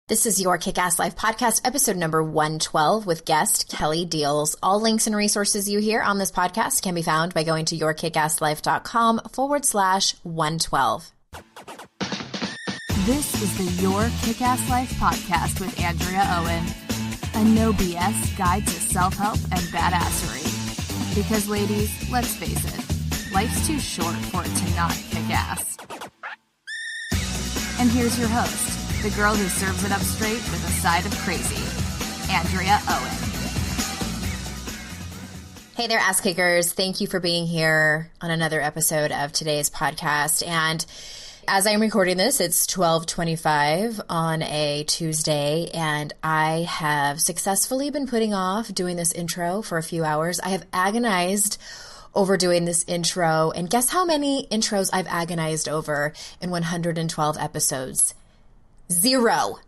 This is your Kick-Ass Life podcast, episode number 112 with guest Kelly Diels. All links and resources you hear on this podcast can be found by going to yourkickasslife.com/112. This is the Your Kick-Ass Life podcast with Andrea Owen, a no BS guide to self-help and badassery. Because ladies, let's face it, life's too short for it to not kick ass. And here's your host, the girl who serves it up straight with a side of crazy, Andrea Owen. Hey there, ass kickers. Thank you for being here on another episode of today's podcast. And as I'm recording this, it's 12:25 on a Tuesday, and I have successfully been putting off doing this intro for a few hours. I have agonized over doing this intro, and guess how many intros I've agonized over in 112 episodes? Zero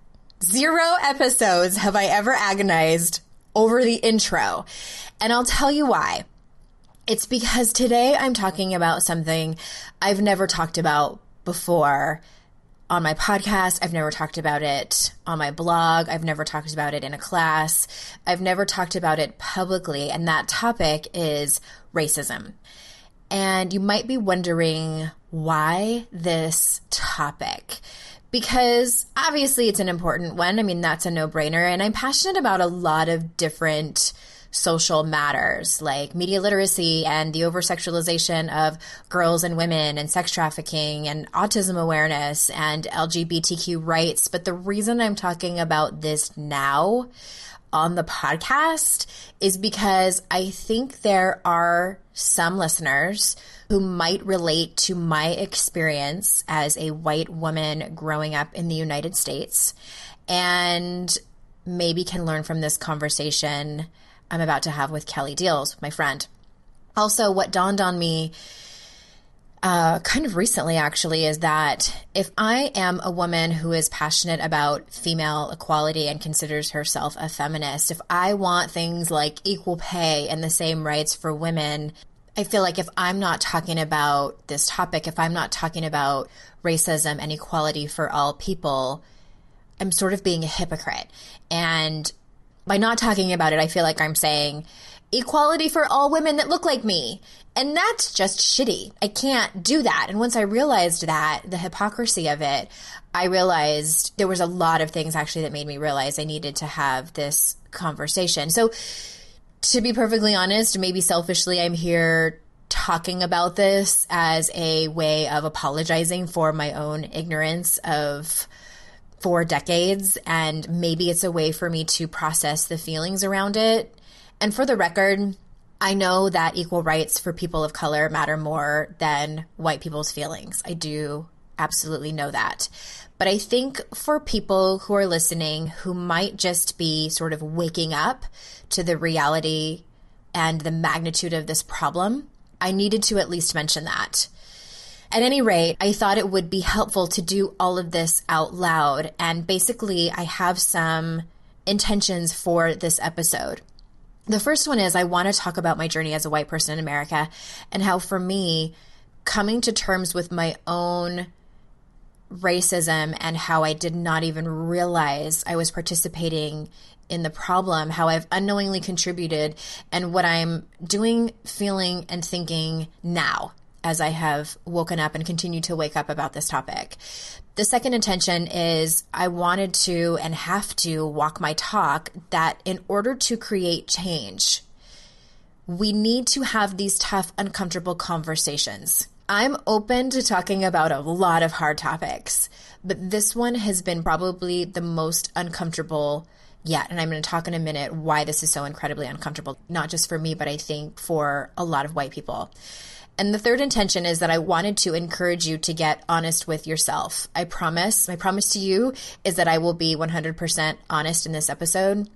episodes have I ever agonized over the intro. And I'll tell you why. It's because today I'm talking about something I've never talked about before on my podcast. I've never talked about it on my blog. I've never talked about it in a class. I've never talked about it publicly. And that topic is racism. And you might be wondering why this topic? Because obviously it's an important one. I mean, that's a no-brainer. And I'm passionate about a lot of different social matters like media literacy and the oversexualization of girls and women and sex trafficking and autism awareness and LGBTQ rights. But the reason I'm talking about this now on the podcast is because I think there are some listeners who might relate to my experience as a white woman growing up in the United States and maybe can learn from this conversation I'm about to have with Kelly Diels, my friend. Also, what dawned on me kind of recently, actually, is that if I am a woman who is passionate about female equality and considers herself a feminist, if I want things like equal pay and the same rights for women, I feel like if I'm not talking about this topic, if I'm not talking about racism and equality for all people, I'm sort of being a hypocrite. And by not talking about it, I feel like I'm saying equality for all women that look like me. And that's just shitty. I can't do that. And once I realized that, the hypocrisy of it, I realized there was a lot of things actually that made me realize I needed to have this conversation. So to be perfectly honest, maybe selfishly, I'm here talking about this as a way of apologizing for my own ignorance of 4 decades. And maybe it's a way for me to process the feelings around it. And for the record, I know that equal rights for people of color matter more than white people's feelings. I do absolutely know that. But I think for people who are listening who might just be sort of waking up to the reality and the magnitude of this problem, I needed to at least mention that. At any rate, I thought it would be helpful to do all of this out loud. And basically, I have some intentions for this episode. The first one is I want to talk about my journey as a white person in America and how for me, coming to terms with my own racism and how I did not even realize I was participating in the problem, how I've unknowingly contributed, and what I'm doing, feeling, and thinking now as I have woken up and continue to wake up about this topic. The second intention is I wanted to and have to walk my talk that in order to create change, we need to have these tough, uncomfortable conversations. I'm open to talking about a lot of hard topics, but this one has been probably the most uncomfortable yet. And I'm going to talk in a minute why this is so incredibly uncomfortable, not just for me, but I think for a lot of white people. And the third intention is that I wanted to encourage you to get honest with yourself. My promise to you is that I will be 100% honest in this episode.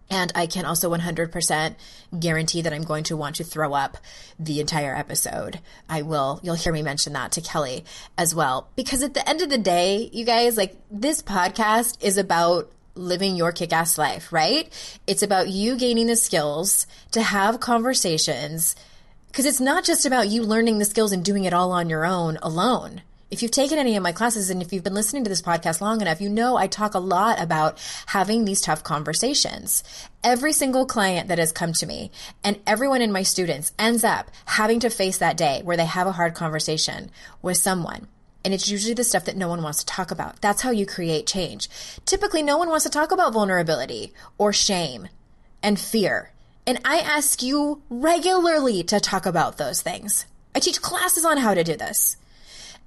And I can also 100% guarantee that I'm going to want to throw up the entire episode. You'll hear me mention that to Kelly as well. Because at the end of the day, you guys, like, this podcast is about living your kick-ass life, right? It's about you gaining the skills to have conversations. Because it's not just about you learning the skills and doing it all on your own alone. If you've taken any of my classes and if you've been listening to this podcast long enough, you know I talk a lot about having these tough conversations. Every single client that has come to me and everyone in my students ends up having to face that day where they have a hard conversation with someone. And it's usually the stuff that no one wants to talk about. That's how you create change. Typically, no one wants to talk about vulnerability or shame and fear. And I ask you regularly to talk about those things. I teach classes on how to do this.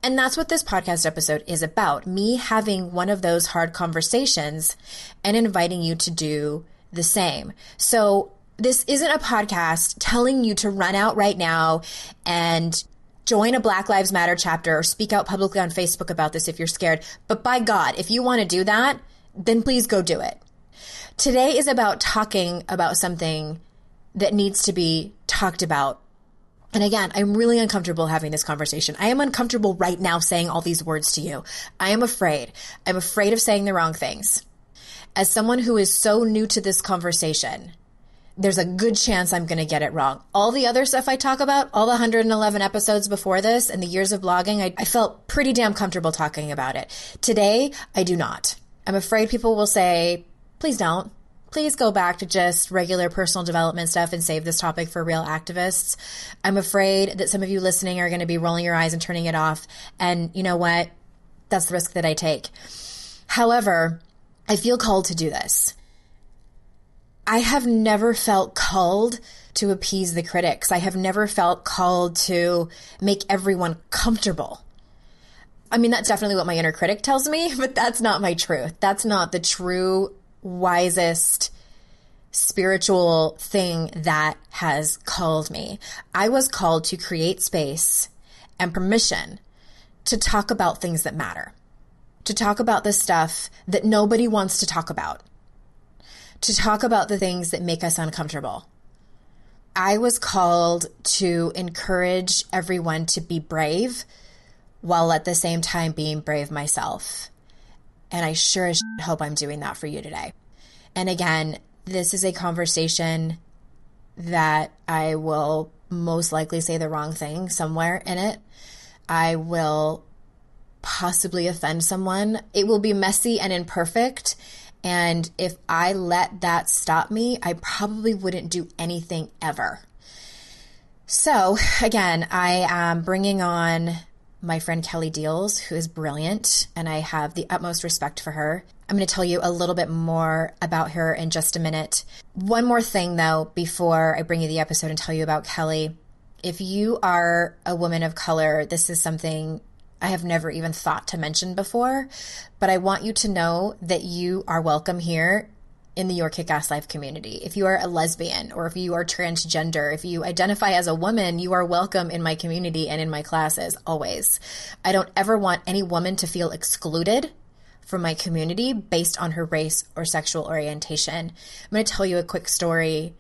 And that's what this podcast episode is about, me having one of those hard conversations and inviting you to do the same. So this isn't a podcast telling you to run out right now and join a Black Lives Matter chapter or speak out publicly on Facebook about this if you're scared. But by God, if you want to do that, then please go do it. Today is about talking about something that needs to be talked about. And again, I'm really uncomfortable having this conversation. I am uncomfortable right now saying all these words to you. I am afraid. I'm afraid of saying the wrong things. As someone who is so new to this conversation, there's a good chance I'm going to get it wrong. All the other stuff I talk about, all the 111 episodes before this and the years of blogging, I felt pretty damn comfortable talking about it. Today, I do not. I'm afraid people will say, please don't. Please go back to just regular personal development stuff and save this topic for real activists. I'm afraid that some of you listening are going to be rolling your eyes and turning it off. And you know what? That's the risk that I take. However, I feel called to do this. I have never felt called to appease the critics. I have never felt called to make everyone comfortable. I mean, that's definitely what my inner critic tells me, but that's not my truth. That's not the true, wisest, spiritual thing that has called me. I was called to create space and permission to talk about things that matter, to talk about the stuff that nobody wants to talk about, to talk about the things that make us uncomfortable. I was called to encourage everyone to be brave while at the same time being brave myself. And I sure as hope I'm doing that for you today. And again, this is a conversation that I will most likely say the wrong thing somewhere in it. I will possibly offend someone. It will be messy and imperfect. And if I let that stop me, I probably wouldn't do anything ever. So again, I am bringing on my friend Kelly Diels, who is brilliant, and I have the utmost respect for her. I'm going to tell you a little bit more about her in just a minute. One more thing, though, before I bring you the episode and tell you about Kelly. If you are a woman of color, this is something I have never even thought to mention before, but I want you to know that you are welcome here in the Your Kick-Ass Life community. If you are a lesbian or if you are transgender, if you identify as a woman, you are welcome in my community and in my classes, always. I don't ever want any woman to feel excluded from my community based on her race or sexual orientation. I'm going to tell you a quick story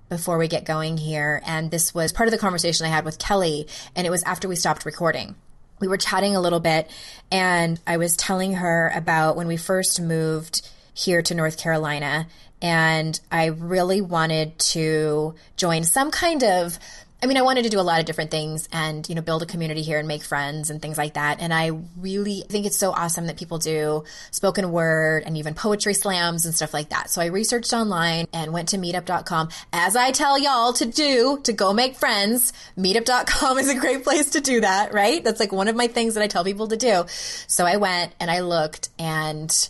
before we get going here. And this was part of the conversation I had with Kelly, and it was after we stopped recording. We were chatting a little bit, and I was telling her about when we first moved here to North Carolina, and I really wanted to join some kind of, I wanted to do a lot of different things and, build a community here and make friends and things like that. And I really think it's so awesome that people do spoken word and even poetry slams and stuff like that. So I researched online and went to meetup.com, as I tell y'all to do, to go make friends. Meetup.com is a great place to do that, right? That's like one of my things that I tell people to do. So I went and I looked and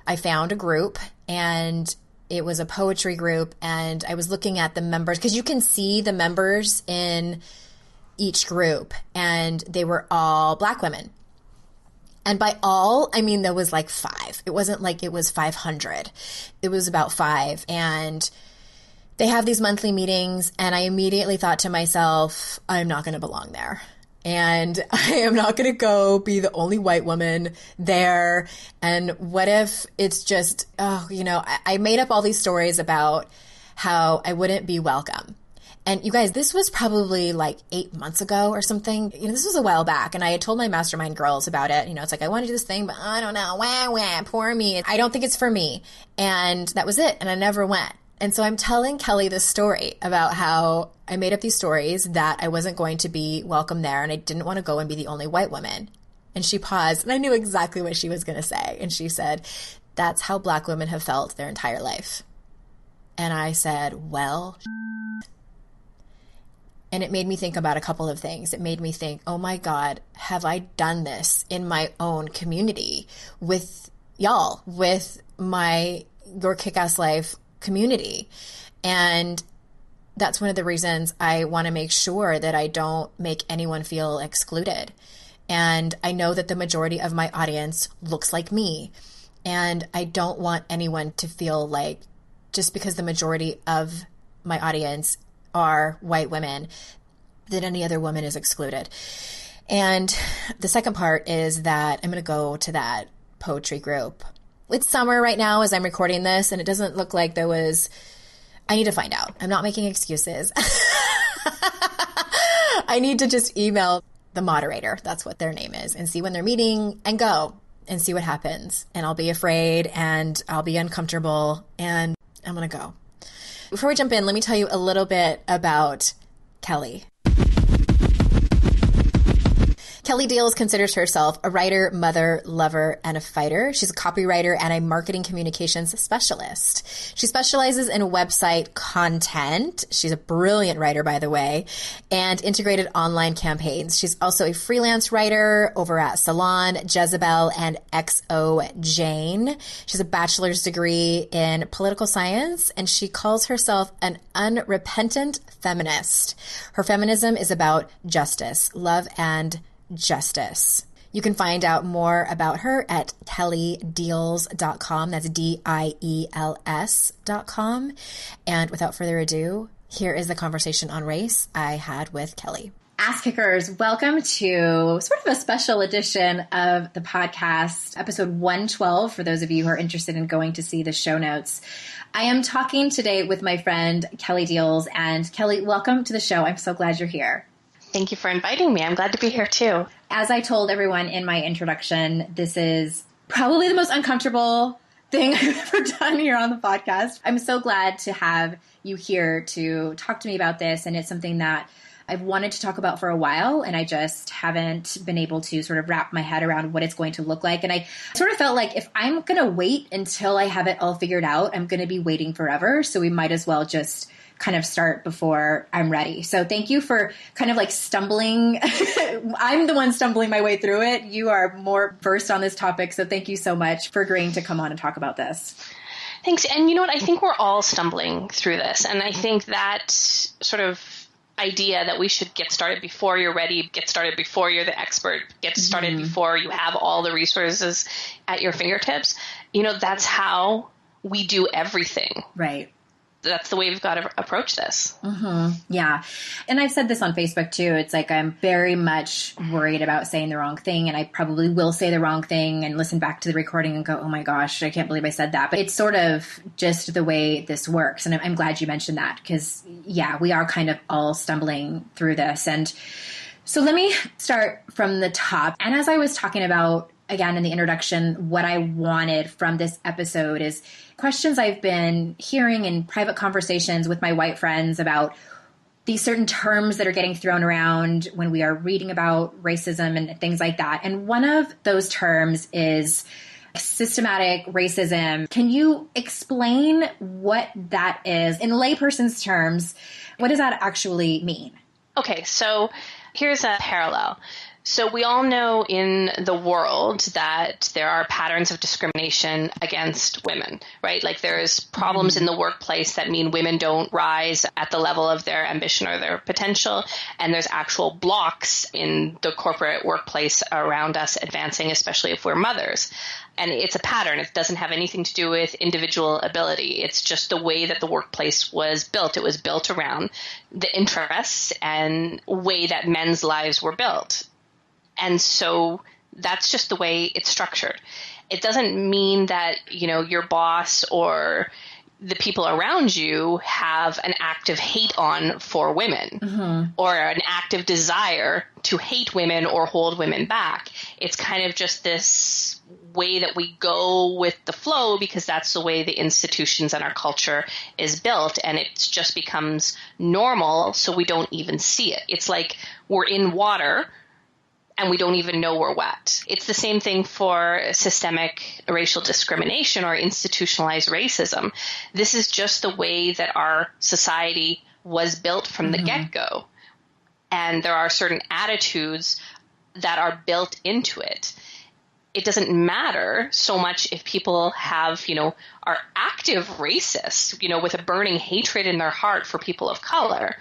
I found a group, and it was a poetry group, and I was looking at the members because you can see the members in each group, and they were all Black women. And by all, I mean there was like 5. It wasn't like it was 500. It was about 5. And they have these monthly meetings, and I immediately thought to myself, I'm not going to belong there. And I am not going to go be the only white woman there. And what if it's just, I made up all these stories about how I wouldn't be welcome. And you guys, this was probably like 8 months ago or something. This was a while back. And I had told my mastermind girls about it. It's like, I want to do this thing, but I don't know. Wah, poor me. I don't think it's for me. And that was it. And I never went. And so I'm telling Kelly this story about how I made up these stories that I wasn't going to be welcome there and I didn't want to go and be the only white woman. And she paused, and I knew exactly what she was going to say. And she said, that's how Black women have felt their entire life. And I said, well, and it made me think about a couple of things. It made me think, oh my God, have I done this in my own community with y'all, with your Kick-Ass Life community? And that's one of the reasons I want to make sure that I don't make anyone feel excluded. And I know that the majority of my audience looks like me. And I don't want anyone to feel like just because the majority of my audience are white women, that any other woman is excluded. And the second part is that I'm going to go to that poetry group. It's summer right now as I'm recording this, and it doesn't look like there was... I need to find out. I'm not making excuses. I need to just email the moderator, that's what their name is, and see when they're meeting and go and see what happens. And I'll be afraid and I'll be uncomfortable and I'm going to go. Before we jump in, let me tell you a little bit about Kelly. Kelly Diels considers herself a writer, mother, lover, and a fighter. She's a copywriter and a marketing communications specialist. She specializes in website content. She's a brilliant writer, by the way, and integrated online campaigns. She's also a freelance writer over at Salon, Jezebel, and XO Jane. She has a bachelor's degree in political science, and she calls herself an unrepentant feminist. Her feminism is about justice, love, and justice. You can find out more about her at kellydiels.com. That's DIELS.com. And without further ado, here is the conversation on race I had with Kelly. Ass Kickers, welcome to sort of a special edition of the podcast, episode 112, for those of you who are interested in going to see the show notes. I am talking today with my friend Kelly Diels. And Kelly, welcome to the show. I'm so glad you're here. Thank you for inviting me. I'm glad to be here too. As I told everyone in my introduction, this is probably the most uncomfortable thing I've ever done here on the podcast. I'm so glad to have you here to talk to me about this. And it's something that I've wanted to talk about for a while, and I just haven't been able to sort of wrap my head around what it's going to look like. And I sort of felt like if I'm going to wait until I have it all figured out, I'm going to be waiting forever. So we might as well just kind of start before I'm ready. So thank you for kind of like stumbling. I'm the one stumbling my way through it. You are more versed on this topic. So thank you so much for agreeing to come on and talk about this. Thanks. And you know what? I think we're all stumbling through this. And I think that sort of idea that we should get started before you're ready, get started before you're the expert, get started before you have all the resources at your fingertips. You know, that's how we do everything. Right. That's the way we've got to approach this. Yeah. And I've said this on Facebook too. It's like, I'm very much worried about saying the wrong thing, and I probably will say the wrong thing and listen back to the recording and go, oh my gosh, I can't believe I said that. But it's sort of just the way this works. And I'm glad you mentioned that, because yeah, we are kind of all stumbling through this. And so let me start from the top. And as I was talking about, again, in the introduction, what I wanted from this episode is questions I've been hearing in private conversations with my white friends about these certain terms that are getting thrown around when we are reading about racism and things like that. And one of those terms is systematic racism. Can you explain what that is in layperson's terms? What does that actually mean? Okay, so here's a parallel. So we all know in the world that there are patterns of discrimination against women, right? Like there's problems in the workplace that mean women don't rise at the level of their ambition or their potential. And there's actual blocks in the corporate workplace around us advancing, especially if we're mothers. And it's a pattern. It doesn't have anything to do with individual ability. It's just the way that the workplace was built. It was built around the interests and way that men's lives were built. And so that's just the way it's structured. It doesn't mean that, you know, your boss or the people around you have an active hate on for women or an active desire to hate women or hold women back. It's kind of just this way that we go with the flow because that's the way the institutions and our culture is built, and it just becomes normal, so we don't even see it. It's like we're in water and we don't even know we're wet. It's the same thing for systemic racial discrimination or institutionalized racism. This is just the way that our society was built from the get-go. And there are certain attitudes that are built into it. It doesn't matter so much if people have, are active racists, with a burning hatred in their heart for people of color.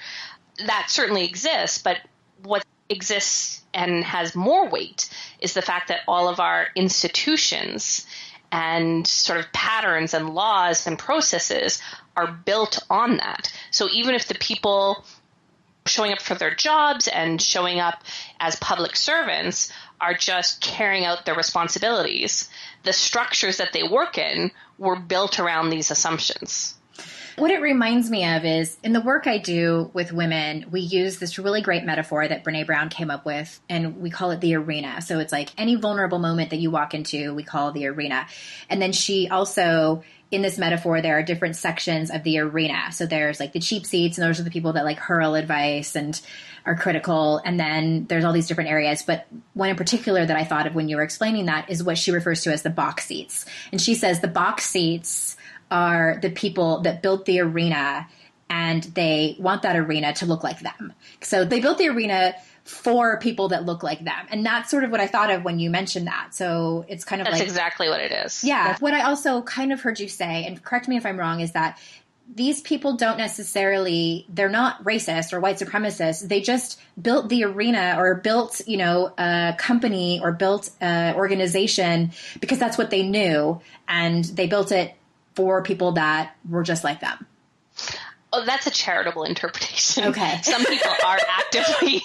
That certainly exists, but what exists and has more weight is the fact that all of our institutions and sort of patterns and laws and processes are built on that. So even if the people showing up for their jobs and showing up as public servants are just carrying out their responsibilities, the structures that they work in were built around these assumptions. What it reminds me of is in the work I do with women, we use this really great metaphor that Brene Brown came up with, and we call it the arena. So it's like any vulnerable moment that you walk into, we call the arena. And then she also, in this metaphor, there are different sections of the arena. So there's like the cheap seats, and those are the people that like hurl advice and are critical. And then there's all these different areas. But one in particular that I thought of when you were explaining that is what she refers to as the box seats. And she says the box seats are the people that built the arena, and they want that arena to look like them. So they built the arena for people that look like them. And that's sort of what I thought of when you mentioned that. So it's kind of That's like... exactly what it is. Yeah. What I also kind of heard you say, and correct me if I'm wrong, is that these people don't necessarily, they're not racist or white supremacists. They just built the arena or built, a company or built an organization because that's what they knew. And they built it for people that were just like them. Oh, that's a charitable interpretation. Okay. Some people are actively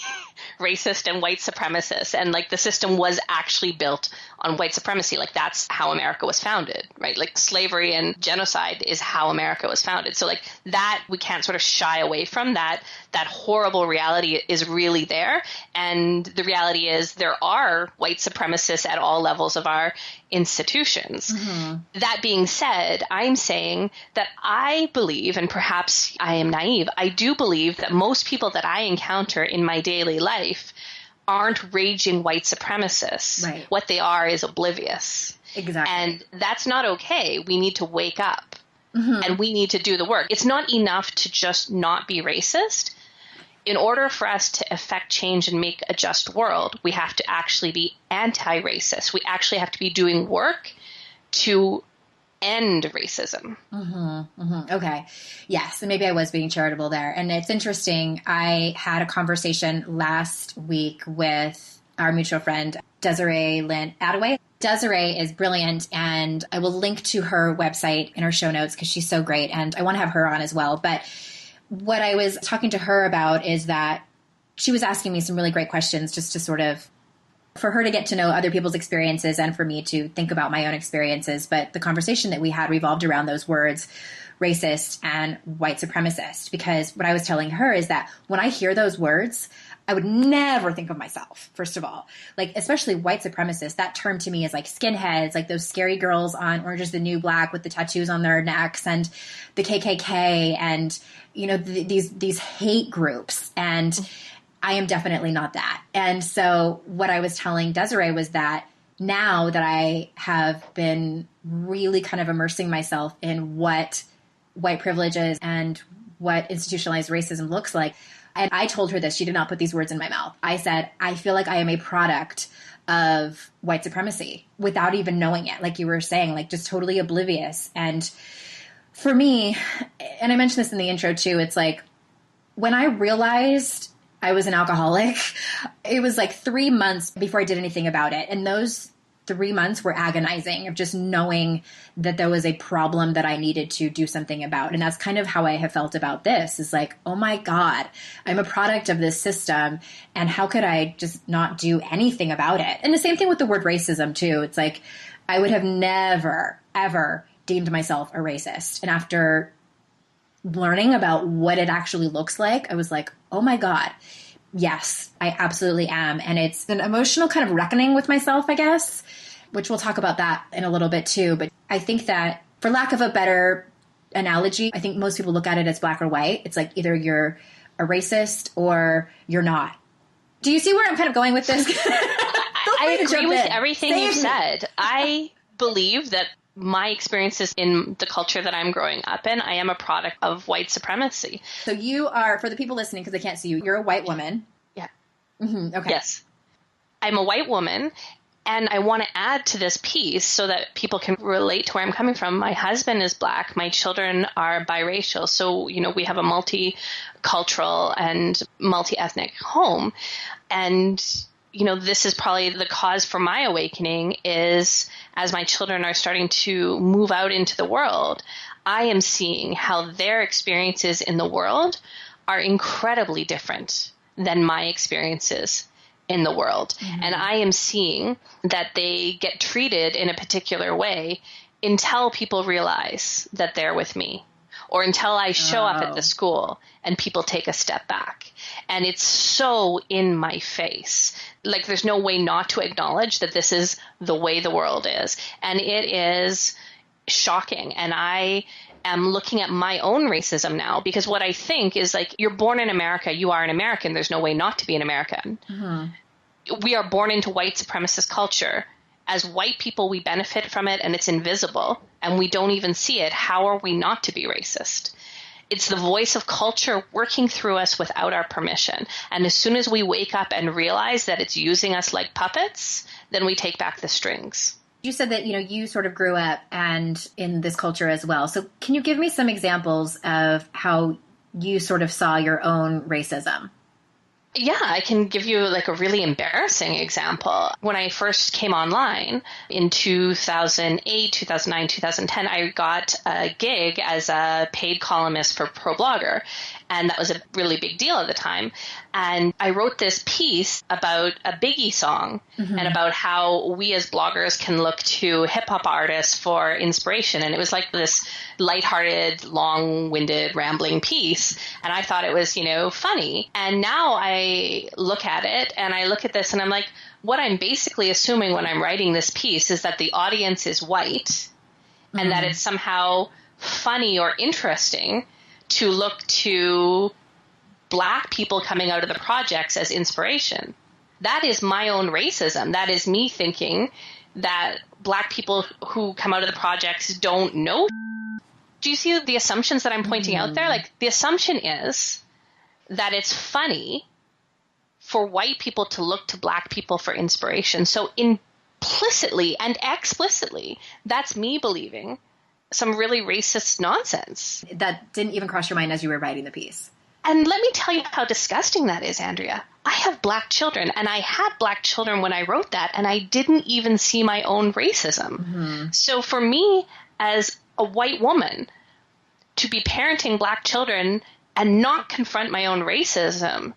racist and white supremacists, and like the system was actually built on white supremacy. Like that's how America was founded, right? Like slavery and genocide is how America was founded. So like that, we can't sort of shy away from that. That horrible reality is really there. And the reality is there are white supremacists at all levels of our institutions. Mm-hmm. That being said, I'm saying that I believe, and perhaps I am naive, I do believe that most people that I encounter in my daily life aren't raging white supremacists. Right. What they are is oblivious. Exactly. And that's not okay. We need to wake up mm-hmm. and we need to do the work. It's not enough to just not be racist. In order for us to effect change and make a just world, we have to actually be anti-racist. We actually have to be doing work to end racism. Mm-hmm, mm-hmm. Okay. Yes. And maybe I was being charitable there. And it's interesting. I had a conversation last week with our mutual friend, Desiree Lynn Attaway. Desiree is brilliant, and I will link to her website in our show notes because she's so great. And I want to have her on as well. But what I was talking to her about is that she was asking me some really great questions just to sort of, for her to get to know other people's experiences and for me to think about my own experiences. But the conversation that we had revolved around those words, racist and white supremacist, because what I was telling her is that when I hear those words, I would never think of myself, first of all. Like, especially white supremacist, that term to me is like skinheads, like those scary girls on Orange is the New Black with the tattoos on their necks, and the KKK, and, these hate groups. And I am definitely not that. And so what I was telling Desiree was that now that I have been really kind of immersing myself in what white privilege is and what institutionalized racism looks like, and I told her this, she did not put these words in my mouth. I said, I feel like I am a product of white supremacy without even knowing it. Like you were saying, like just totally oblivious. And for me, and I mentioned this in the intro too, it's like when I realized I was an alcoholic, it was like 3 months before I did anything about it. And those 3 months were agonizing of just knowing that there was a problem that I needed to do something about. And that's kind of how I have felt about this, is like, oh my God, I'm a product of this system. And how could I just not do anything about it? And the same thing with the word racism too. It's like, I would have never, ever deemed myself a racist. And after learning about what it actually looks like, I was like, oh my God, yes, I absolutely am. And it's an emotional kind of reckoning with myself, I guess, which we'll talk about that in a little bit too. But I think that, for lack of a better analogy, I think most people look at it as black or white. It's like either you're a racist or you're not. Do you see where I'm kind of going with this? I agree with everything you said. I believe that my experiences in the culture that I'm growing up in, I am a product of white supremacy. So you are, for the people listening, because they can't see you, you're a white woman. Yeah. Mm-hmm. Okay. Yes. I'm a white woman, and I want to add to this piece so that people can relate to where I'm coming from. My husband is Black. My children are biracial. So, we have a multicultural and multi-ethnic home. And this is probably the cause for my awakening is as my children are starting to move out into the world, I am seeing how their experiences in the world are incredibly different than my experiences in the world. Mm-hmm. And I am seeing that they get treated in a particular way until people realize that they're with me, or until I show up at the school and people take a step back. And it's so in my face. Like, there's no way not to acknowledge that this is the way the world is. And it is shocking. And I am looking at my own racism now, because what I think is, like, you're born in America, you are an American. There's no way not to be an American. Mm-hmm. We are born into white supremacist culture. As white people, we benefit from it, and it's invisible, and we don't even see it. How are we not to be racist? It's the voice of culture working through us without our permission. And as soon as we wake up and realize that it's using us like puppets, then we take back the strings. You said that, you sort of grew up and in this culture as well. So can you give me some examples of how you sort of saw your own racism? Yeah, I can give you like a really embarrassing example. When I first came online in 2008, 2009, 2010, I got a gig as a paid columnist for ProBlogger. And that was a really big deal at the time. And I wrote this piece about a Biggie song mm-hmm. and about how we as bloggers can look to hip hop artists for inspiration. And it was like this lighthearted, long-winded, rambling piece. And I thought it was, funny. And now I look at it and I look at this and I'm like, what I'm basically assuming when I'm writing this piece is that the audience is white mm-hmm. and that it's somehow funny or interesting to look to Black people coming out of the projects as inspiration. That is my own racism. That is me thinking that Black people who come out of the projects don't know. Do you see the assumptions that I'm pointing out there? Like, the assumption is that it's funny for white people to look to Black people for inspiration. So implicitly and explicitly, that's me believing some really racist nonsense. That didn't even cross your mind as you were writing the piece. And let me tell you how disgusting that is, Andrea. I have Black children, and I had Black children when I wrote that, and I didn't even see my own racism. Mm-hmm. So for me, as a white woman, to be parenting Black children and not confront my own racism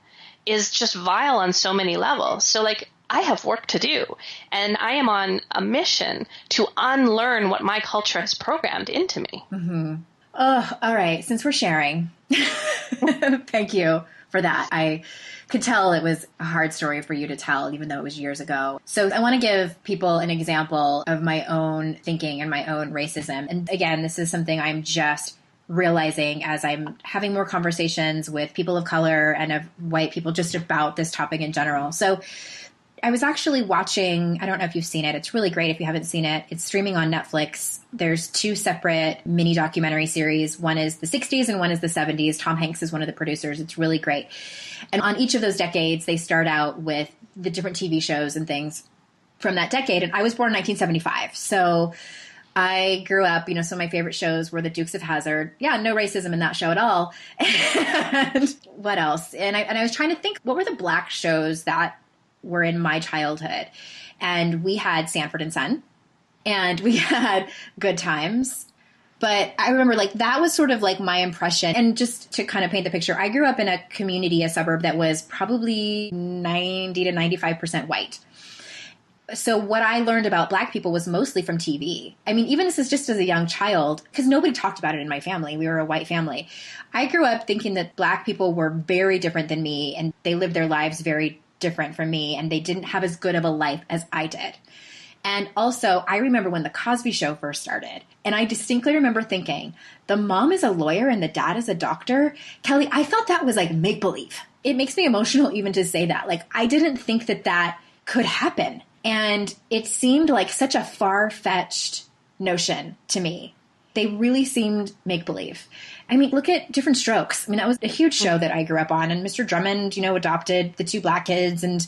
is just vile on so many levels. So, like, I have work to do, and I am on a mission to unlearn what my culture has programmed into me. Mm-hmm. Oh, all right. Since we're sharing, thank you for that. I could tell it was a hard story for you to tell, even though it was years ago. So I want to give people an example of my own thinking and my own racism. And again, this is something I'm just realizing as I'm having more conversations with people of color and of white people just about this topic in general. So I was actually watching, I don't know if you've seen it. It's really great if you haven't seen it. It's streaming on Netflix. There's two separate mini documentary series. One is the 60s and one is the 70s. Tom Hanks is one of the producers. It's really great. And on each of those decades, they start out with the different TV shows and things from that decade. And I was born in 1975. So I grew up, some of my favorite shows were the Dukes of Hazzard. Yeah, no racism in that show at all. And what else? And I was trying to think, what were the Black shows that were in my childhood? And we had Sanford and Son, and we had Good Times. But I remember, like, that was sort of like my impression. And just to kind of paint the picture, I grew up in a community, a suburb that was probably 90 to 95% white. So what I learned about Black people was mostly from TV. I mean, even this is just as a young child, because nobody talked about it in my family. We were a white family. I grew up thinking that Black people were very different than me, and they lived their lives very different from me, and they didn't have as good of a life as I did. And also, I remember when The Cosby Show first started, and I distinctly remember thinking, the mom is a lawyer and the dad is a doctor. Kelly, I thought that was like make-believe. it makes me emotional even to say that. Like, I didn't think that that could happen. And it seemed like such a far-fetched notion to me. They really seemed make-believe. I mean, look at Different Strokes. I mean, that was a huge show that I grew up on. And Mr. Drummond, adopted the 2 Black kids and,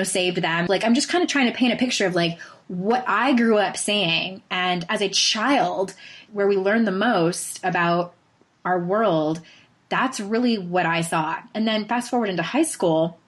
saved them. Like, I'm just kind of trying to paint a picture of like what I grew up saying. And as a child, where we learn the most about our world, that's really what I saw. And then fast forward into high school,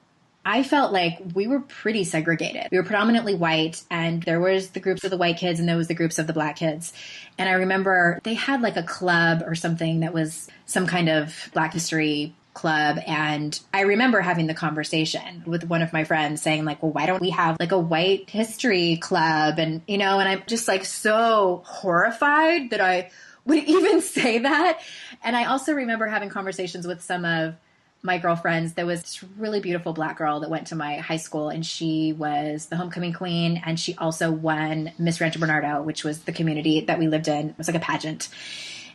I felt like we were pretty segregated. We were predominantly white, and there was the groups of the white kids and there was the groups of the Black kids. And I remember they had like a club or something that was some kind of Black history club. And I remember having the conversation with one of my friends saying like, well, why don't we have like a white history club? And, and I'm just like so horrified that I would even say that. And I also remember having conversations with some of my girlfriends. There was this really beautiful Black girl that went to my high school, and she was the homecoming queen. And she also won Miss Rancho Bernardo, which was the community that we lived in. It was like a pageant.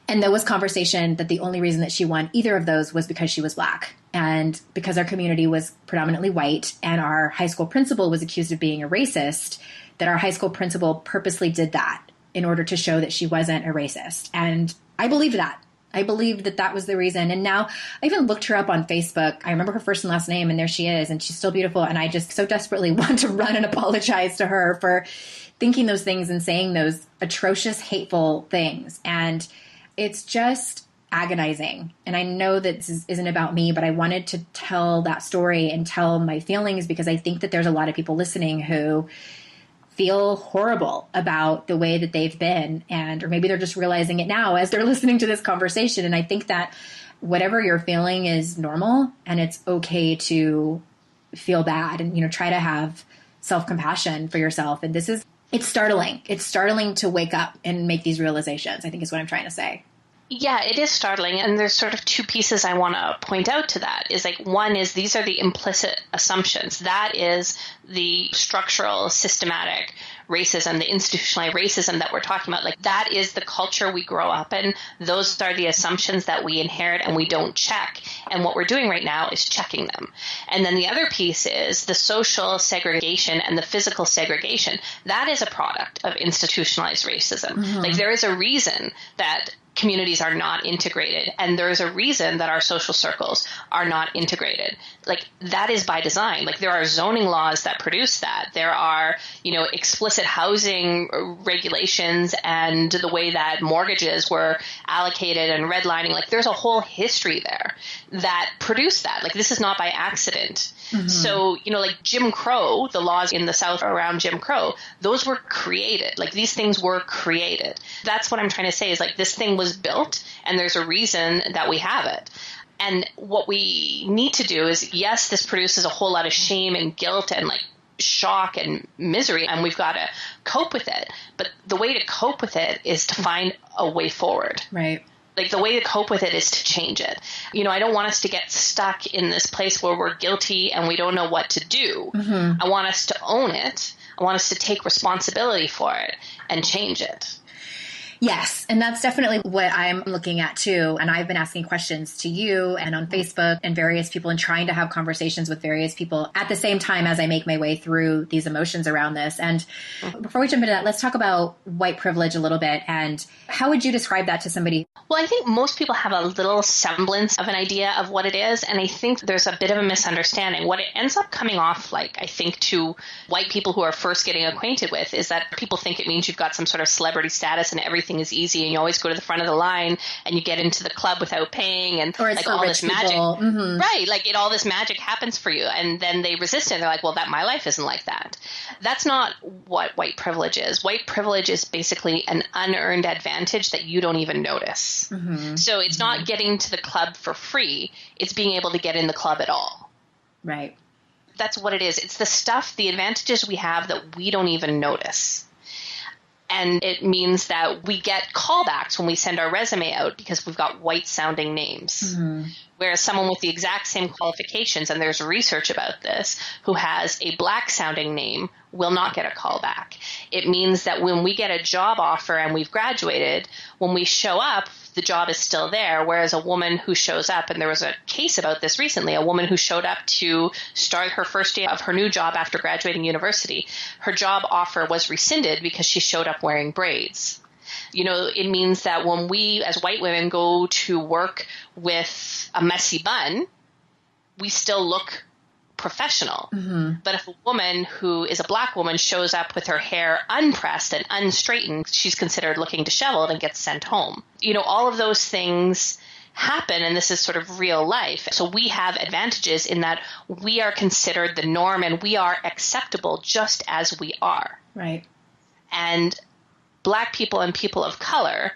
And there was conversation that the only reason that she won either of those was because she was Black. And because our community was predominantly white and our high school principal was accused of being a racist, that our high school principal purposely did that in order to show that she wasn't a racist. And I believed that. I believed that that was the reason. And now I even looked her up on Facebook. I remember her first and last name, and there she is, and she's still beautiful. And I just so desperately want to run and apologize to her for thinking those things and saying those atrocious, hateful things. And it's just agonizing. And I know that this isn't about me, but I wanted to tell that story and tell my feelings, because I think that there's a lot of people listening who feel horrible about the way that they've been, or maybe they're just realizing it now as they're listening to this conversation. And I think that whatever you're feeling is normal, and it's okay to feel bad and, try to have self-compassion for yourself. And it's startling. It's startling to wake up and make these realizations, I think is what I'm trying to say. Yeah, it is startling. And there's sort of 2 pieces I want to point out to that. Is like, one is these are the implicit assumptions. That is the structural, systematic racism, the institutionalized racism that we're talking about. Like, that is the culture we grow up in. Those are the assumptions that we inherit and we don't check. And what we're doing right now is checking them. And then the other piece is the social segregation and the physical segregation. That is a product of institutionalized racism. Mm-hmm. Like, there is a reason that communities are not integrated, and there's a reason that our social circles are not integrated. Like, that is by design. Like, there are zoning laws that produce that. There are, explicit housing regulations and the way that mortgages were allocated and redlining. Like, there's a whole history there that produced that. Like, this is not by accident. Mm-hmm. So, like Jim Crow, the laws in the South around Jim Crow, those were created. Like, these things were created. That's what I'm trying to say is like, this thing was built and there's a reason that we have it. And what we need to do is, yes, this produces a whole lot of shame and guilt and like shock and misery, and we've got to cope with it. But the way to cope with it is to find a way forward. Right. Like, the way to cope with it is to change it. I don't want us to get stuck in this place where we're guilty and we don't know what to do. Mm-hmm. I want us to own it. I want us to take responsibility for it and change it. Yes. And that's definitely what I'm looking at too. And I've been asking questions to you and on Facebook and various people, and trying to have conversations with various people at the same time as I make my way through these emotions around this. And before we jump into that, let's talk about white privilege a little bit. And how would you describe that to somebody? Well, I think most people have a little semblance of an idea of what it is. And I think there's a bit of a misunderstanding. What it ends up coming off like, I think, to white people who are first getting acquainted with, is that people think it means you've got some sort of celebrity status and everything is easy and you always go to the front of the line and you get into the club without paying, and like all this magic, mm-hmm. right? Like all this magic happens for you, and then they resist it. They're like, well, my life isn't like that. That's not what white privilege is. White privilege is basically an unearned advantage that you don't even notice. Mm-hmm. So it's mm-hmm. not getting to the club for free. It's being able to get in the club at all. Right. That's what it is. It's the stuff, the advantages we have that we don't even notice. And it means that we get callbacks when we send our resume out because we've got white-sounding names. Mm-hmm. Whereas someone with the exact same qualifications, and there's research about this, who has a black-sounding name will not get a callback. It means that when we get a job offer and we've graduated, when we show up the job is still there. Whereas a woman who shows up, and there was a case about this recently, a woman who showed up to start her first day of her new job after graduating university, her job offer was rescinded because she showed up wearing braids. You know, it means that when we as white women go to work with a messy bun, we still look professional. Mm-hmm. But if a woman who is a Black woman shows up with her hair unpressed and unstraightened, she's considered looking disheveled and gets sent home. You know, all of those things happen, and this is sort of real life. So we have advantages in that we are considered the norm and we are acceptable just as we are. Right. And Black people and people of color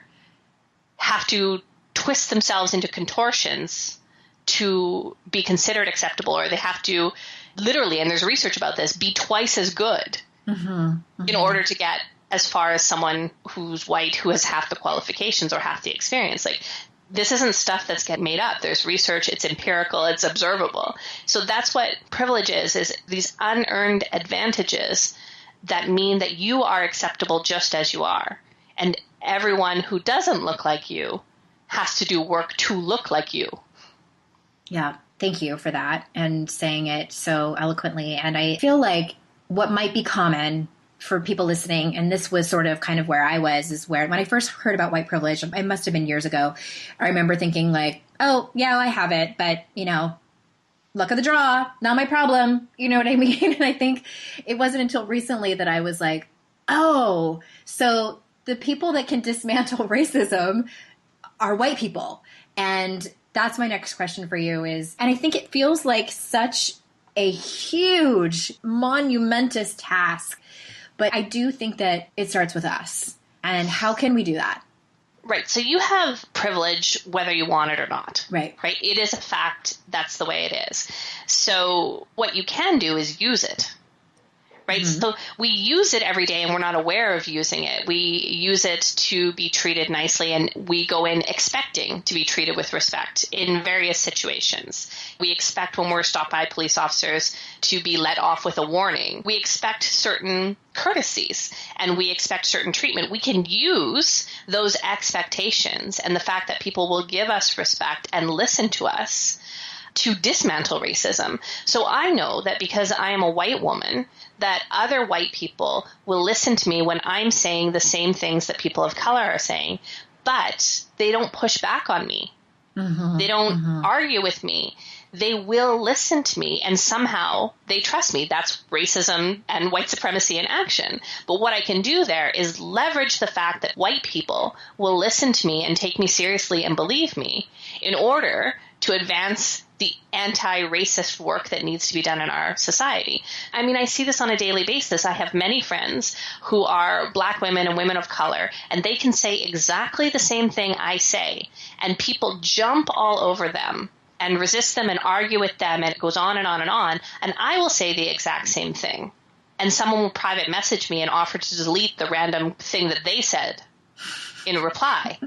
have to twist themselves into contortions to be considered acceptable, or they have to literally, and there's research about this, be twice as good in order to get as far as someone who's white who has half the qualifications or half the experience. Like, this isn't stuff that's getting made up. There's research, it's empirical, it's observable. So that's what privilege is these unearned advantages that mean that you are acceptable just as you are. And everyone who doesn't look like you has to do work to look like you. Yeah, thank you for that and saying it so eloquently. And I feel like what might be common for people listening, and this was sort of kind of where I was, is where when I first heard about white privilege, it must have been years ago, I remember thinking like, oh, yeah, I have it, but, you know, luck of the draw, not my problem. You know what I mean? And I think it wasn't until recently that I was like, oh, so the people that can dismantle racism are white people. And that's my next question for you is, and I think it feels like such a huge, monumentous task, but I do think that it starts with us. And how can we do that? Right. So you have privilege whether you want it or not. Right. Right. It is a fact. That's the way it is. So what you can do is use it. Right. Mm-hmm. So we use it every day and we're not aware of using it. We use it to be treated nicely, and we go in expecting to be treated with respect in various situations. We expect when we're stopped by police officers to be let off with a warning. We expect certain courtesies and we expect certain treatment. We can use those expectations and the fact that people will give us respect and listen to us to dismantle racism. So I know that because I am a white woman, that other white people will listen to me when I'm saying the same things that people of color are saying, but they don't push back on me. Mm-hmm, they don't argue with me. They will listen to me, and somehow they trust me. That's racism and white supremacy in action. But what I can do there is leverage the fact that white people will listen to me and take me seriously and believe me in order to advance the anti-racist work that needs to be done in our society. I mean, I see this on a daily basis. I have many friends who are Black women and women of color, and they can say exactly the same thing I say, and people jump all over them and resist them and argue with them, and it goes on and on and on, and I will say the exact same thing. And someone will private message me and offer to delete the random thing that they said in reply.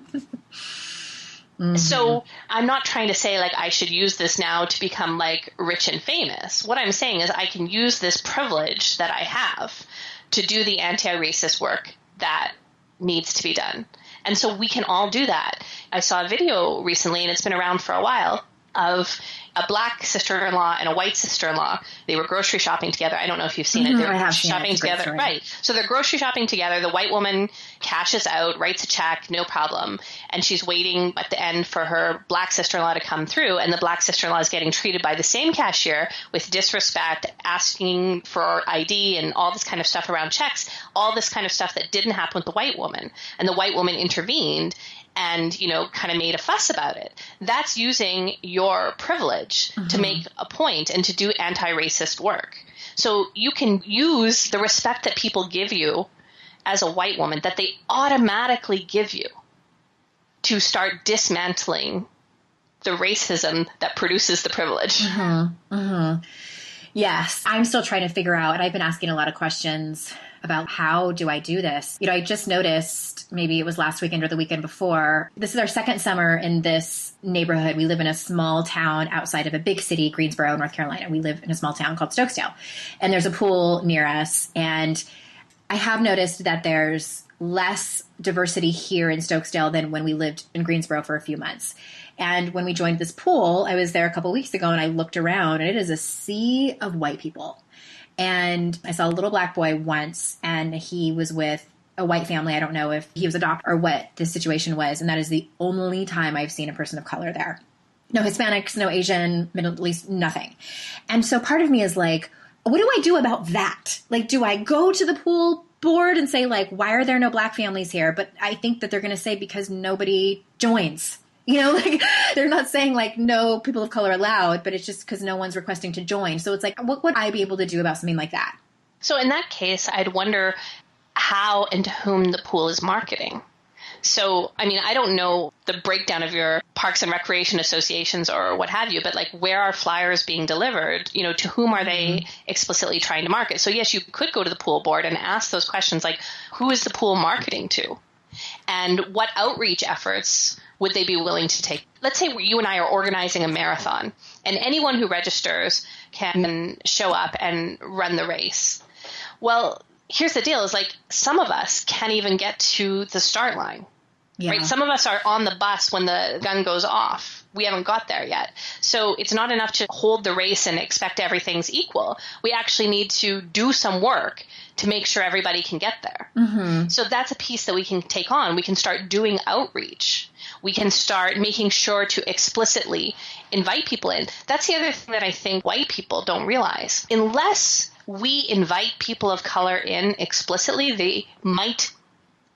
Mm-hmm. So I'm not trying to say like I should use this now to become like rich and famous. What I'm saying is I can use this privilege that I have to do the anti-racist work that needs to be done. And so we can all do that. I saw a video recently, and it's been around for a while, of a Black sister-in-law and a white sister-in-law. They were grocery shopping together. I don't know if you've seen it. They were shopping together. Right. So they're grocery shopping together. The white woman cashes out, writes a check, no problem. And she's waiting at the end for her Black sister-in-law to come through. And the Black sister-in-law is getting treated by the same cashier with disrespect, asking for ID and all this kind of stuff around checks, all this kind of stuff that didn't happen with the white woman. And the white woman intervened and, you know, kind of made a fuss about it. That's using your privilege to make a point and to do anti-racist work. So you can use the respect that people give you as a white woman, that they automatically give you, to start dismantling the racism that produces the privilege. Yes, I'm still trying to figure out, and I've been asking a lot of questions about how do I do this? You know, I just noticed, maybe it was last weekend or the weekend before, this is our second summer in this neighborhood. We live in a small town outside of a big city, Greensboro, North Carolina. We live in a small town called Stokesdale. And there's a pool near us. And I have noticed that there's less diversity here in Stokesdale than when we lived in Greensboro for a few months. And when we joined this pool, I was there a couple weeks ago and I looked around and it is a sea of white people. And I saw a little black boy once and he was with a white family. I don't know if he was adopted or what the situation was. And that is the only time I've seen a person of color there. No Hispanics, no Asian, Middle East, nothing. And so part of me is like, what do I do about that? Like, do I go to the pool board and say, like, why are there no black families here? But I think that they're going to say because nobody joins. You know, like they're not saying like no people of color allowed, but it's just because no one's requesting to join. So it's like, what would I be able to do about something like that? So in that case, I'd wonder how and to whom the pool is marketing. So, I mean, I don't know the breakdown of your parks and recreation associations or what have you, but like where are flyers being delivered? You know, to whom are they explicitly trying to market? So yes, you could go to the pool board and ask those questions like, who is the pool marketing to? And what outreach efforts would they be willing to take? Let's say you and I are organizing a marathon and anyone who registers can show up and run the race. Well, here's the deal is like some of us can't even get to the start line, right? Some of us are on the bus when the gun goes off. We haven't got there yet. So it's not enough to hold the race and expect everything's equal. We actually need to do some work to make sure everybody can get there. Mm-hmm. So that's a piece that we can take on. We can start doing outreach. We can start making sure to explicitly invite people in. That's the other thing that I think white people don't realize. Unless we invite people of color in explicitly, they might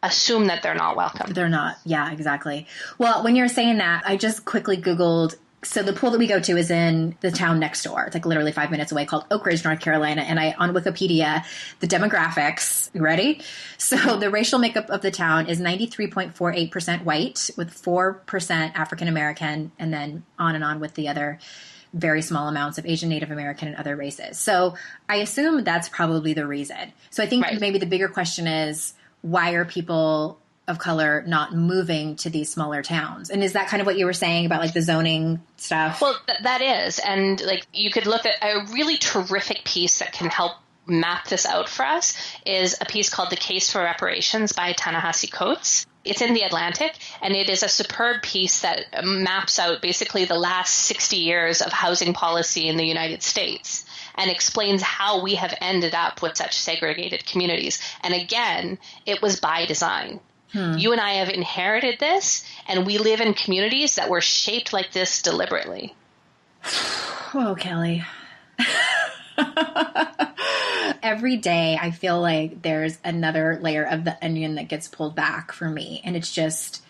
assume that they're not welcome. They're not. Yeah, exactly. Well, when you're saying that, I just quickly Googled. So the pool that we go to is in the town next door. It's like literally 5 minutes away, called Oak Ridge, North Carolina. And on Wikipedia, the demographics, you ready? So the racial makeup of the town is 93.48% white with 4% African American, and then on with the other very small amounts of Asian, Native American, and other races. So I assume that's probably the reason. So I think maybe the bigger question is, why are people of color not moving to these smaller towns? And is that kind of what you were saying about like the zoning stuff? Well, that is. And like you could look at a really terrific piece that can help map this out for us is a piece called The Case for Reparations by Ta-Nehisi Coates. It's in The Atlantic, and it is a superb piece that maps out basically the last 60 years of housing policy in the United States and explains how we have ended up with such segregated communities. And again, it was by design. You and I have inherited this, and we live in communities that were shaped like this deliberately. Oh, Kelly. Every day I feel like there's another layer of the onion that gets pulled back for me. And it's just,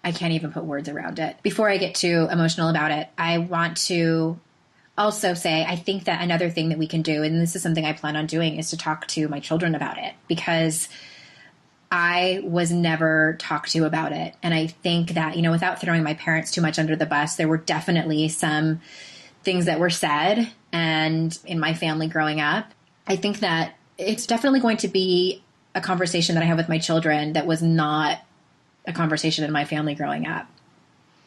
I can't even put words around it. Before I get too emotional about it, I want to also say, I think that another thing that we can do, and this is something I plan on doing, is to talk to my children about it, because I was never talked to about it. And I think that, you know, without throwing my parents too much under the bus, there were definitely some things that were said and in my family growing up. I think that it's definitely going to be a conversation that I have with my children that was not a conversation in my family growing up.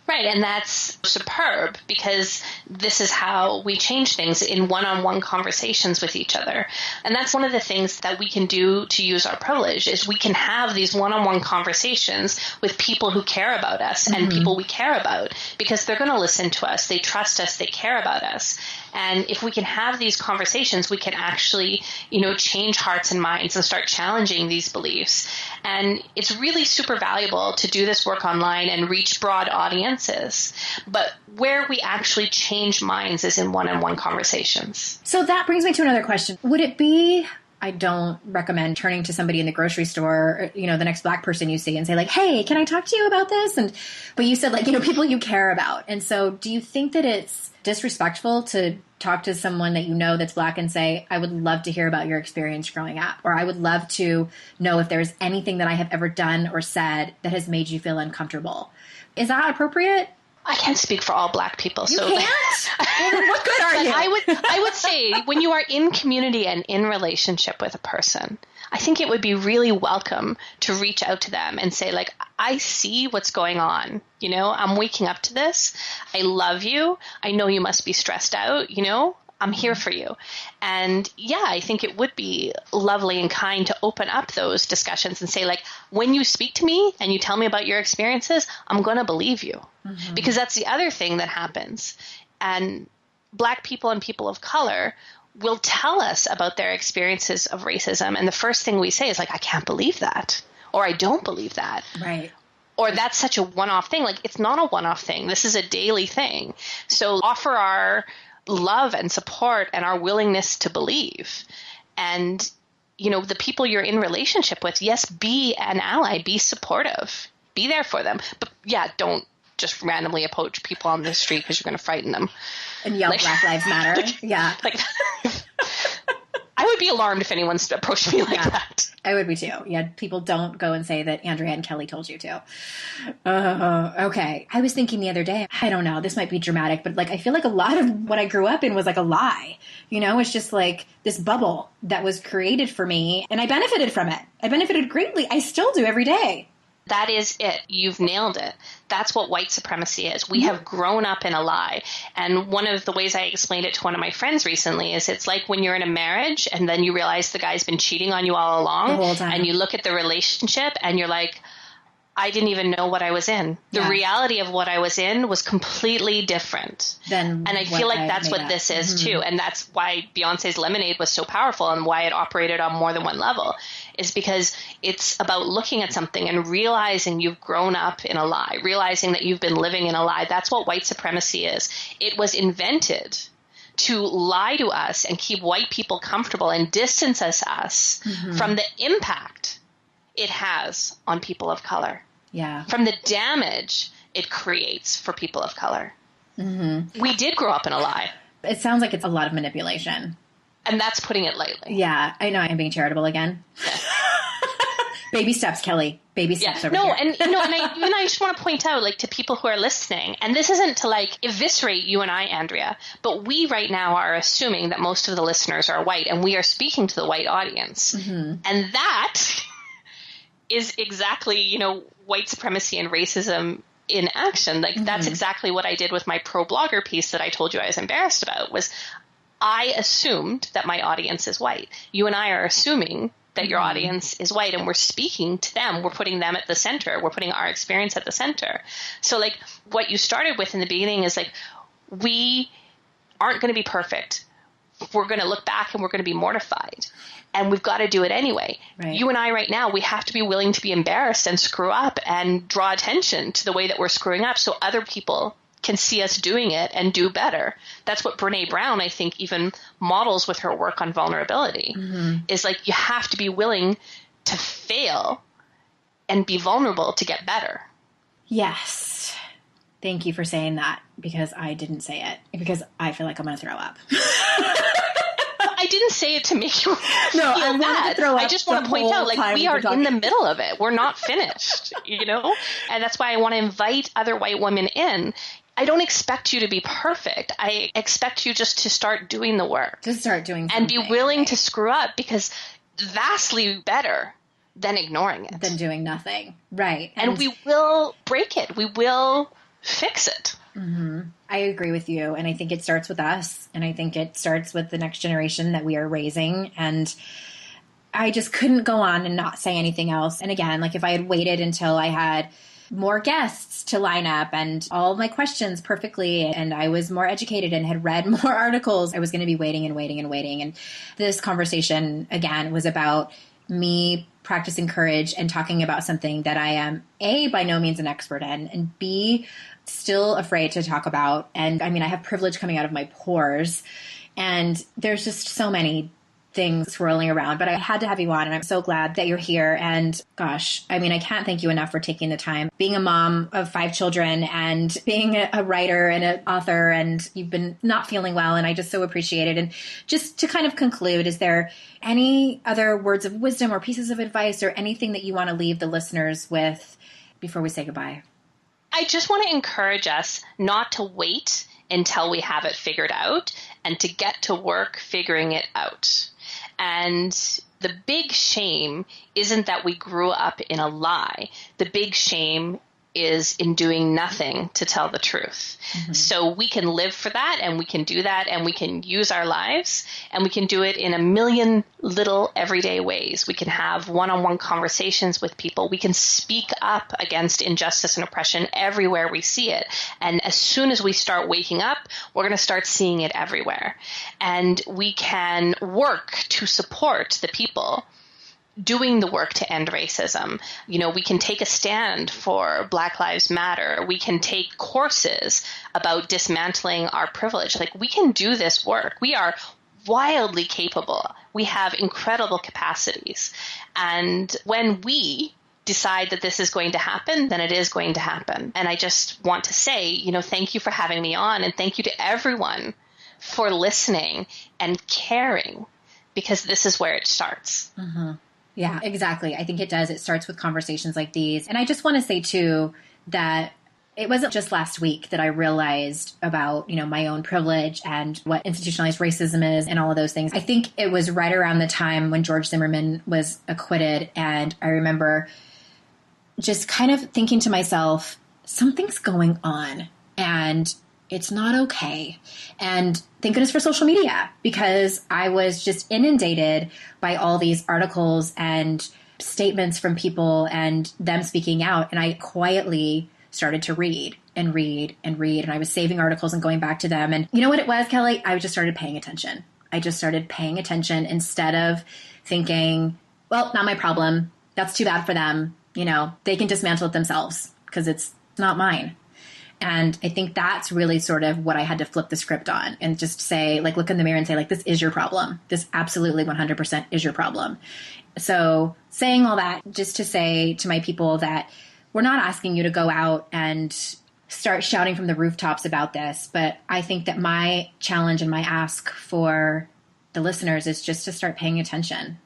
Right. And that's superb, because this is how we change things in one-on-one conversations with each other. And that's one of the things that we can do to use our privilege, is we can have these one-on-one conversations with people who care about us and people we care about, because they're going to listen to us. They trust us. They care about us. And if we can have these conversations, we can actually, you know, change hearts and minds and start challenging these beliefs. And it's really super valuable to do this work online and reach broad audiences. But where we actually change minds is in one-on-one conversations. So that brings me to another question. Would it be, I don't recommend turning to somebody in the grocery store, or, you know, the next black person you see and say like, hey, can I talk to you about this? But you said like, you know, people you care about. And so do you think that it's disrespectful to talk to someone that you know that's black and say, I would love to hear about your experience growing up, or I would love to know if there's anything that I have ever done or said that has made you feel uncomfortable? Is that appropriate? I can't speak for all black people. You can't? Well, then what good are you? I would say when you are in community and in relationship with a person, I think it would be really welcome to reach out to them and say, like, I see what's going on. You know, I'm waking up to this. I love you. I know you must be stressed out. You know, I'm here for you. And yeah, I think it would be lovely and kind to open up those discussions and say, like, when you speak to me and you tell me about your experiences, I'm going to believe you. Because that's the other thing that happens. And Black people and people of color will tell us about their experiences of racism. And the first thing we say is like, I can't believe that, or I don't believe that. Right. Or that's such a one-off thing. Like, it's not a one-off thing. This is a daily thing. So offer our love and support and our willingness to believe. And, you know, the people you're in relationship with, yes, be an ally, be supportive, be there for them. But yeah, don't just randomly approach people on the street because you're going to frighten them. And yell, like, Black Lives Matter. Yeah. Like, I would be alarmed if anyone approached me like that. I would be too. Yeah, people don't go and say that Andrea and Kelly told you to. Okay. I was thinking the other day, I don't know, this might be dramatic, but like I feel like a lot of what I grew up in was like a lie. You know, it's just like this bubble that was created for me, and I benefited from it. I benefited greatly. I still do every day. That is it. You've nailed it. That's what white supremacy is. We have grown up in a lie. And one of the ways I explained it to one of my friends recently is it's like when you're in a marriage and then you realize the guy's been cheating on you all along, the whole time, and you look at the relationship and you're like, I didn't even know what I was in. The reality of what I was in was completely different. And I feel like that's what this is too. And that's why Beyonce's Lemonade was so powerful and why it operated on more than one level, is because it's about looking at something and realizing you've grown up in a lie, realizing that you've been living in a lie. That's what white supremacy is. It was invented to lie to us and keep white people comfortable and distance us from the impact it has on people of color. Yeah. From the damage it creates for people of color. We did grow up in a lie. It sounds like it's a lot of manipulation. And that's putting it lightly. Yeah. I know I'm being charitable again. Yeah. Baby steps, Kelly. Baby steps over here. And I just want to point out, like, to people who are listening, and this isn't to like eviscerate you and I, Andrea, but we right now are assuming that most of the listeners are white, and we are speaking to the white audience. And that is exactly, you know, white supremacy and racism in action. Like, that's exactly what I did with my pro blogger piece that I told you I was embarrassed about. Was I assumed that my audience is white. You and I are assuming that your audience is white, and we're speaking to them. We're putting them at the center. We're putting our experience at the center. So like what you started with in the beginning is like, we aren't going to be perfect. We're going to look back and we're going to be mortified, and we've got to do it anyway. Right. You and I right now, we have to be willing to be embarrassed and screw up and draw attention to the way that we're screwing up so other people can see us doing it and do better. That's what Brene Brown, I think, even models with her work on vulnerability, is like, you have to be willing to fail and be vulnerable to get better. Yes. Thank you for saying that, because I didn't say it, because I feel like I'm going to throw up. I didn't say it to make you feel I bad. I just want to point out, like, we are in the middle of it. We're not finished, you know? And that's why I want to invite other white women in. I don't expect you to be perfect. I expect you just to start doing the work. Just start doing something. And be willing to screw up, because vastly better than ignoring it. Than doing nothing. Right. And we will break it. We will fix it. I agree with you. And I think it starts with us. And I think it starts with the next generation that we are raising. And I just couldn't go on and not say anything else. And again, like, if I had waited until I had more guests to line up and all of my questions perfectly, and I was more educated and had read more articles, I was going to be waiting and waiting and waiting. And this conversation, again, was about me practicing courage and talking about something that I am, A, by no means an expert in, and B, still afraid to talk about. And I mean, I have privilege coming out of my pores, and there's just so many things swirling around, but I had to have you on, and I'm so glad that you're here. And gosh, I mean, I can't thank you enough for taking the time, being a mom of 5 children and being a writer and an author, and you've been not feeling well, and I just so appreciate it. And just to kind of conclude, is there any other words of wisdom or pieces of advice or anything that you want to leave the listeners with before we say goodbye? I just want to encourage us not to wait until we have it figured out, and to get to work figuring it out. And the big shame isn't that we grew up in a lie. The big shame is in doing nothing to tell the truth. So we can live for that, and we can do that, and we can use our lives, and we can do it in a million little everyday ways. We can have one-on-one conversations with people. We can speak up against injustice and oppression everywhere we see it. And as soon as we start waking up, we're going to start seeing it everywhere. And we can work to support the people doing the work to end racism. You know, we can take a stand for Black Lives Matter. We can take courses about dismantling our privilege. Like, we can do this work. We are wildly capable. We have incredible capacities. And when we decide that this is going to happen, then it is going to happen. And I just want to say, you know, thank you for having me on, and thank you to everyone for listening and caring, because this is where it starts. Yeah, exactly. I think it does. It starts with conversations like these. And I just want to say, too, that it wasn't just last week that I realized about, you know, my own privilege and what institutionalized racism is and all of those things. I think it was right around the time when George Zimmerman was acquitted. And I remember just kind of thinking to myself, something's going on and it's not okay. And thank goodness for social media, because I was just inundated by all these articles and statements from people and them speaking out. And I quietly started to read and read and read. And I was saving articles and going back to them. And you know what it was, Kelly? I just started paying attention. I just started paying attention instead of thinking, well, not my problem. That's too bad for them. You know, they can dismantle it themselves because it's not mine. And I think that's really sort of what I had to flip the script on and just say, like, look in the mirror and say, like, this is your problem. This absolutely 100% is your problem. So saying all that just to say to my people that we're not asking you to go out and start shouting from the rooftops about this. But I think that my challenge and my ask for the listeners is just to start paying attention.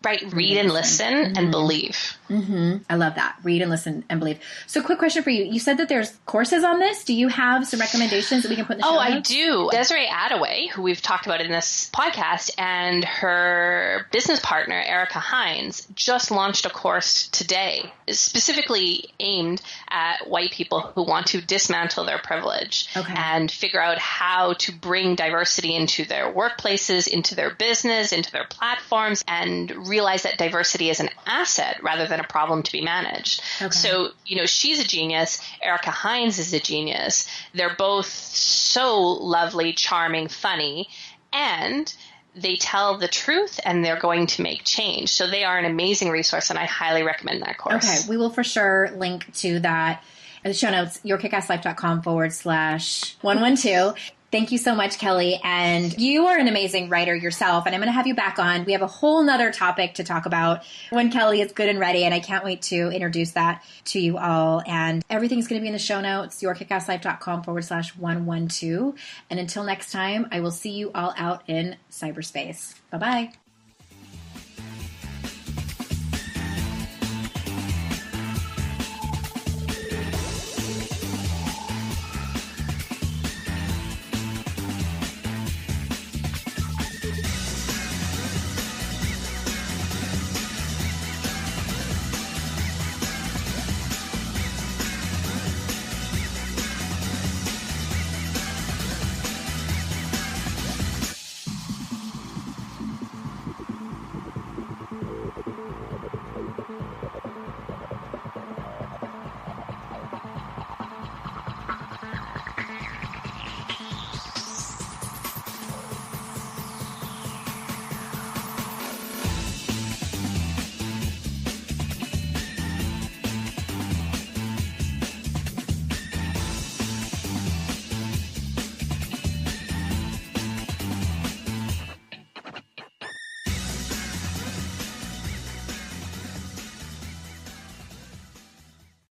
Right. Read and listen and believe. I love that. Read and listen and believe. So quick question for you. You said that there's courses on this. Do you have some recommendations that we can put in the show notes? I do. Desiree Attaway, who we've talked about in this podcast, and her business partner, Erica Hines, just launched a course today specifically aimed at white people who want to dismantle their privilege and figure out how to bring diversity into their workplaces, into their business, into their platforms, and realize that diversity is an asset rather than a problem to be managed. So, you know, she's a genius. Erica Hines is a genius. They're both so lovely, charming, funny, and they tell the truth, and they're going to make change. So they are an amazing resource, and I highly recommend that course. Okay. We will for sure link to that in the show notes, yourkickasslife.com/112. Thank you so much, Kelly. And you are an amazing writer yourself. And I'm going to have you back on. We have a whole nother topic to talk about when Kelly is good and ready. And I can't wait to introduce that to you all. And everything's going to be in the show notes, yourkickasslife.com/112. And until next time, I will see you all out in cyberspace. Bye-bye.